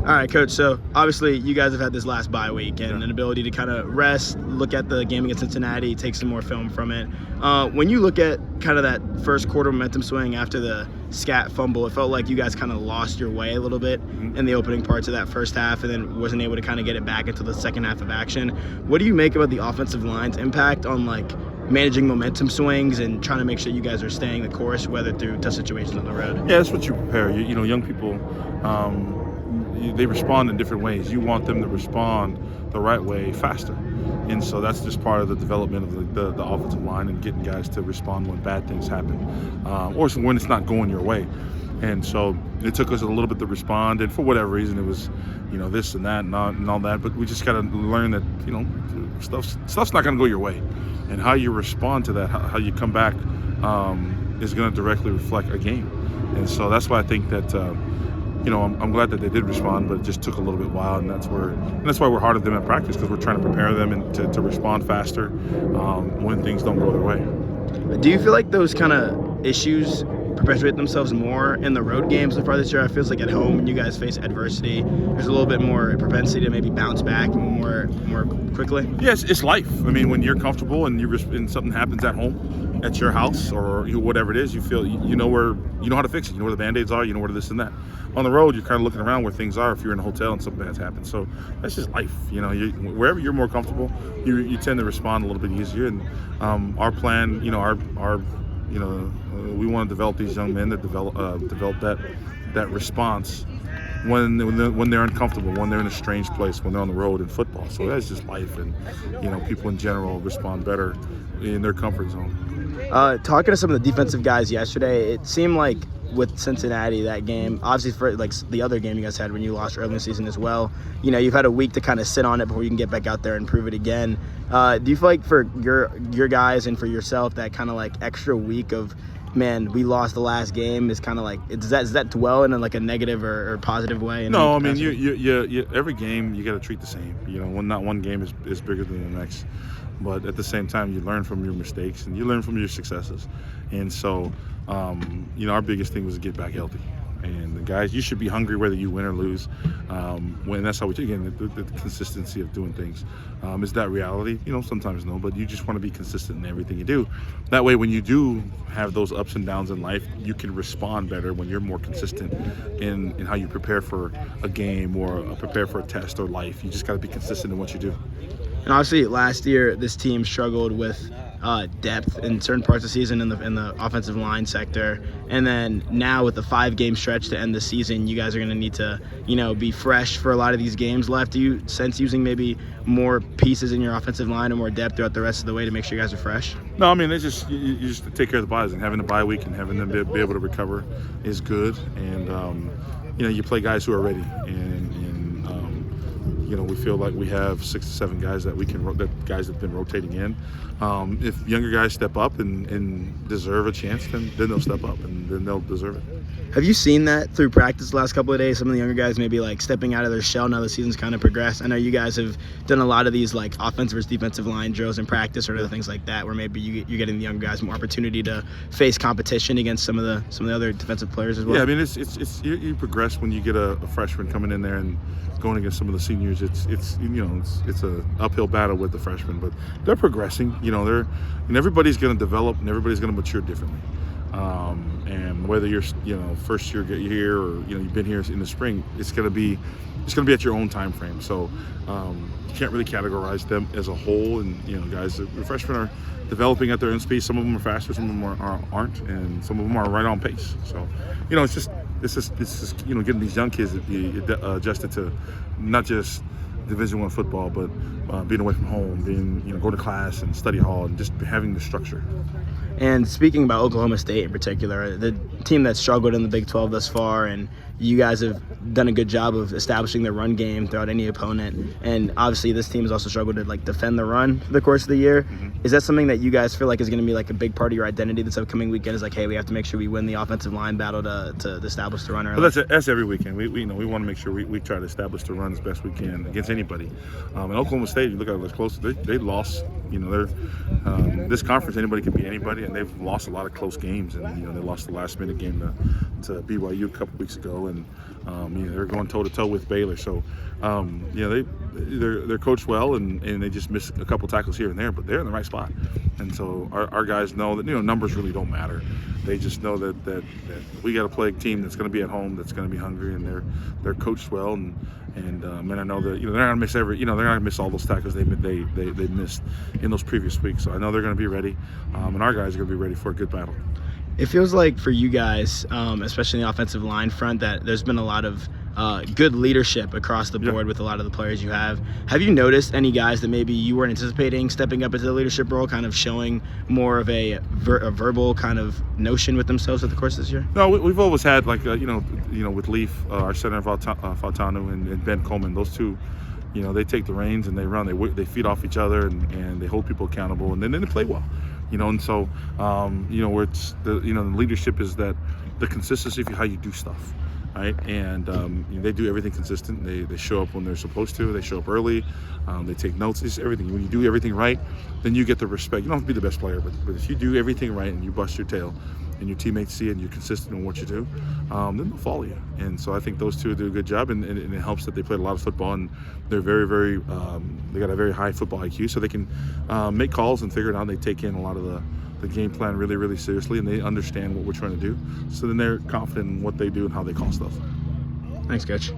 All right, Coach. So obviously you guys have had this last bye week and an ability to kind of rest, look at the game against Cincinnati, take some more film from it. When you look at kind of that first quarter momentum swing after the scat fumble, it felt like you guys kind of lost your way a little bit in the opening parts of that first half and then wasn't able to kind of get it back until the second half of action. What do you make about the offensive line's impact on managing momentum swings and trying to make sure you guys are staying the course, whether through tough situations on the road? Yeah, that's what you prepare. You know, young people, they respond in different ways. You want them to respond the right way faster. And so that's just part of the development of the offensive line and getting guys to respond when bad things happen or when it's not going your way. And so it took us a little bit to respond, and for whatever reason it was, this and that and all that. But we just got to learn that, stuff's not going to go your way. And how you respond to that, how you come back is going to directly reflect a game. And so that's why I think that, I'm glad that they did respond, but it just took a little bit while, and that's why we're hard on them in practice, because we're trying to prepare them and to respond faster when things don't go their way. Do you feel like those kind of issues perpetuate themselves more in the road games so far this year? It feels like at home, when you guys face adversity, there's a little bit more propensity to maybe bounce back more quickly. Yes, it's life. I mean, when you're comfortable and and something happens at home, at your house or whatever it is, you feel you know how to fix it. You know where the Band-Aids are. You know where this and that. On the road, you're kind of looking around where things are if you're in a hotel and something bad's happened. So that's just life. Wherever you're more comfortable, you tend to respond a little bit easier. And our plan, we want to develop these young men that develop that response when they're uncomfortable, when they're in a strange place, when they're on the road in football. So that's just life, and people in general respond better in their comfort zone. Talking to some of the defensive guys yesterday, it seemed like with Cincinnati, that game, obviously for the other game you guys had when you lost early in the season as well, you've had a week to kind of sit on it before you can get back out there and prove it again. Do you feel like for your guys and for yourself, that kind of extra week of, man, we lost the last game is kind of does that dwell in a negative or positive way? No, I mean, you every game you got to treat the same. Not one game is bigger than the next. But at the same time, you learn from your mistakes and you learn from your successes. And so, our biggest thing was to get back healthy. And the guys, you should be hungry whether you win or lose. When that's how we do. Again, the consistency of doing things. Is that reality? Sometimes no, but you just want to be consistent in everything you do. That way, when you do have those ups and downs in life, you can respond better when you're more consistent in how you prepare for a game or prepare for a test or life. You just got to be consistent in what you do. And obviously, last year this team struggled with depth in certain parts of the season in the offensive line sector, and then now with the 5-game stretch to end the season, you guys are going to need to, be fresh for a lot of these games left. Do you sense using maybe more pieces in your offensive line and more depth throughout the rest of the way to make sure you guys are fresh? No, I mean, it's just you just take care of the bodies, and having a bye week and having them be able to recover is good. And you play guys who are ready, and we feel like we have 6 to 7 guys that guys have been rotating in. If younger guys step up and deserve a chance, then they'll step up and then they'll deserve it. Have you seen that through practice the last couple of days? Some of the younger guys maybe stepping out of their shell now the season's kind of progressed. I know you guys have done a lot of these offensive versus defensive line drills in practice or other things like that, where maybe you're getting the younger guys more opportunity to face competition against some of the other defensive players as well. Yeah, I mean, it's you progress when you get a freshman coming in there and going against some of the seniors. It's an uphill battle with the freshmen, but they're progressing. Everybody's going to develop and everybody's going to mature differently. And whether you're first year here or you've been here in the spring, it's going to be at your own time frame. So you can't really categorize them as a whole. And guys, the freshmen are developing at their own speed. Some of them are faster, some of them aren't, and some of them are right on pace. So it's just getting these young kids adjusted to not just Division I football, but being away from home, being go to class and study hall, and just having the structure. And speaking about Oklahoma State in particular, the team that struggled in the Big 12 thus far, and you guys have done a good job of establishing their run game throughout any opponent. And obviously this team has also struggled to defend the run for the course of the year. Mm-hmm. Is that something that you guys feel like is going to be a big part of your identity this upcoming weekend? Is hey, we have to make sure we win the offensive line battle to establish the run early? Well, that's every weekend. We want to make sure we try to establish the run as best we can against anybody. And Oklahoma State, you look at it as close. They lost. They're this conference, anybody can beat anybody, and they've lost a lot of close games. And they lost the last minute game to BYU a couple weeks ago. and they're going toe to toe with Baylor. So they're coached well, and they just miss a couple tackles here and there, but they're in the right spot. And so our guys know that numbers really don't matter. They just know that we got to play a team that's going to be at home, that's going to be hungry, and they're coached well. And I know that they're not gonna miss they're not gonna miss all those tackles they missed in those previous weeks. So I know they're going to be ready, and our guys are going to be ready for a good battle. It feels like for you guys, especially in the offensive line front, that there's been a lot of good leadership across the board with a lot of the players you have. Have you noticed any guys that maybe you weren't anticipating stepping up into the leadership role, kind of showing more of a verbal kind of notion with themselves at the course of this year? No, we've always had with Leaf, our center Fautanu and Ben Coleman, those two. They take the reins and they run. They feed off each other and they hold people accountable, and then they play well. And so where it's the leadership is that the consistency of how you do stuff, right? And they do everything consistent. They show up when they're supposed to. They show up early. They take notes. It's everything. When you do everything right, then you get the respect. You don't have to be the best player, but if you do everything right and you bust your tail, and your teammates see it and you're consistent in what you do, then they'll follow you. And so I think those two do a good job, and it helps that they played a lot of football, and they're very, very, they got a very high football IQ, so they can make calls and figure it out. They take in a lot of the game plan really, really seriously, and they understand what we're trying to do. So then they're confident in what they do and how they call stuff. Thanks, Coach.